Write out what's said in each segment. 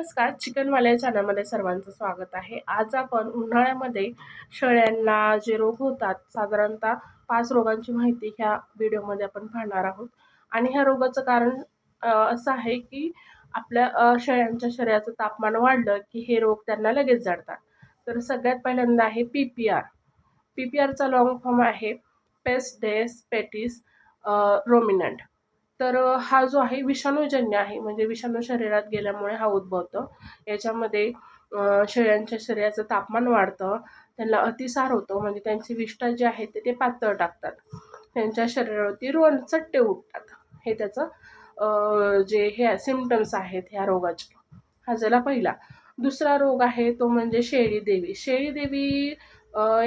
नमस्कार, चिकनवाल्या चॅनलमध्ये सर्वांचं स्वागत आहे। आज आपण उन्हाळ्यामध्ये शेळ्यांना जे रोग होतात, साधारणतः 5 रोगांची माहिती ह्या व्हिडिओमध्ये आपण पाहणार आहोत। आणि ह्या रोगाचं कारण असं आहे की आपल्या शेळ्यांच्या शरीराचं तापमान वाढलं की हे रोग त्यांना लगेच जडतात। तर सगळ्यात पहिल्यांदा आहे पीपीआर। पीपीआरचा लॉंग फॉर्म आहे पेस्ट डेस पेटिस रोमिनंट। तर हा जो आहे विषाणूजन्य आहे, म्हणजे विषाणू शरीरात गेल्यामुळे हा उद्भवतो। याच्यामध्ये शेळ्यांच्या शरीराचं तापमान वाढतं, त्यांना अतिसार होतो, म्हणजे त्यांची विष्ठा जी आहे ते पातळ टाकतात, त्यांच्या शरीरावरती रोमचट्टे उठतात। हे त्याचं जे हे सिम्पटम्स आहेत ह्या रोगाचे। हा झाला पहिला। दुसरा रोग आहे तो म्हणजे शेळी देवी। शेळी देवी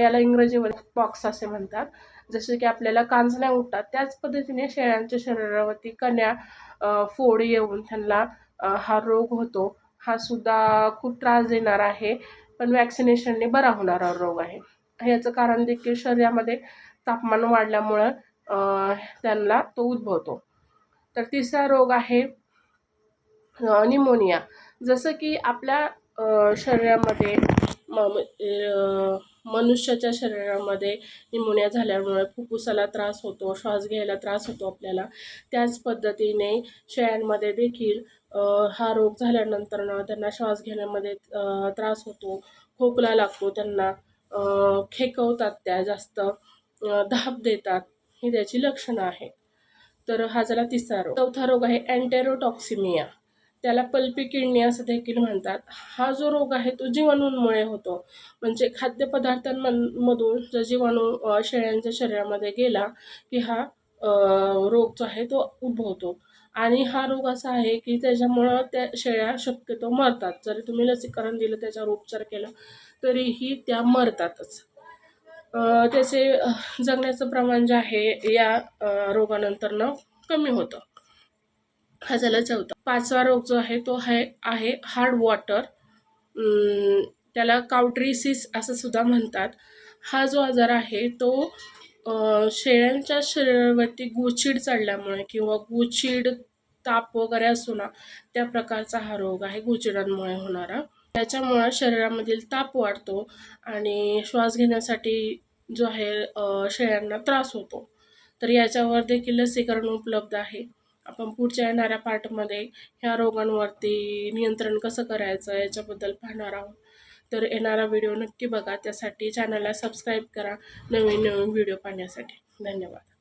याला इंग्रजीमध्ये पॉक्स असे म्हणतात। जसे की आपल्याला कांजण्या उठतात, त्याच पद्धतीने शेळ्यांच्या शरीरावरती कण्या फोड येऊन त्यांना हा रोग होतो। हा सुद्धा खूप त्रास देणारा आहे, पण वॅक्सिनेशनने बरा होणारा रोग आहे। याचं कारण देखील शरीरामध्ये तापमान वाढल्यामुळं त्यांना तो उद्भवतो। तर तिसरा रोग आहे निमोनिया। जसं की आपल्या शरीरामध्ये मनुष्याच्या शरीरामध्ये निमोनिया झाल्यामुळे फुफ्फुसाला त्रास होतो, श्वास घ्यायला त्रास होतो आपल्याला। त्याच पद्धतीने शेळ्यांमध्ये देखील हा रोग झाल्यानंतर त्यांना श्वास घेण्यामध्ये त्रास होतो, खोकला लागतो त्यांना, खेकवतात त्या जास्त, धाप देतात, ही त्याची लक्षणं आहेत। तर हा झाला तिसरा रोग। चौथा रोग आहे एंटेरोटॉक्सिमिया, त्याला पल्पी किडनी असं देखील म्हणतात। हा जो रोग आहे तो जीवाणूंमुळे होतो, म्हणजे खाद्यपदार्थांमधून जर जीवाणू शेळ्यांच्या शरीरामध्ये गेला की हा रोग जो आहे तो उद्भवतो। आणि हा रोग असा आहे की त्याच्यामुळं त्या शेळ्या शक्यतो मरतात। जरी तुम्ही लसीकरण दिलं, त्याच्यावर उपचार केला, तरीही त्या मरतातच। त्याचे जगण्याचं प्रमाण जे आहे या रोगानंतर कमी होतं। हा झाला चौथा। पाचवा रोग जो आहे तो आहे हार्ड वॉटर, त्याला काउट्रीसिस असं सुद्धा म्हणतात। हा जो आजार आहे तो शेळ्यांच्या शरीरावरती गुचिड चढल्यामुळे किंवा गुचिड ताप वगैरे असतो ना, त्या प्रकारचा हा रोग आहे, गुचिडांमुळे होणारा। त्याच्यामुळे शरीरामधील ताप वाढतो आणि श्वास घेण्यासाठी जो आहे शेळ्यांना त्रास होतो। तर याच्यावर देखील लसीकरण उपलब्ध आहे। आपण पुढच्या येणाऱ्या पार्टमध्ये ह्या रोगांवरती नियंत्रण कसं करायचं याच्याबद्दल पाहणार आहोत। तर येणारा व्हिडिओ नक्की बघा, त्यासाठी चॅनलला सबस्क्राईब करा नवीन व्हिडिओ पाहण्यासाठी। धन्यवाद।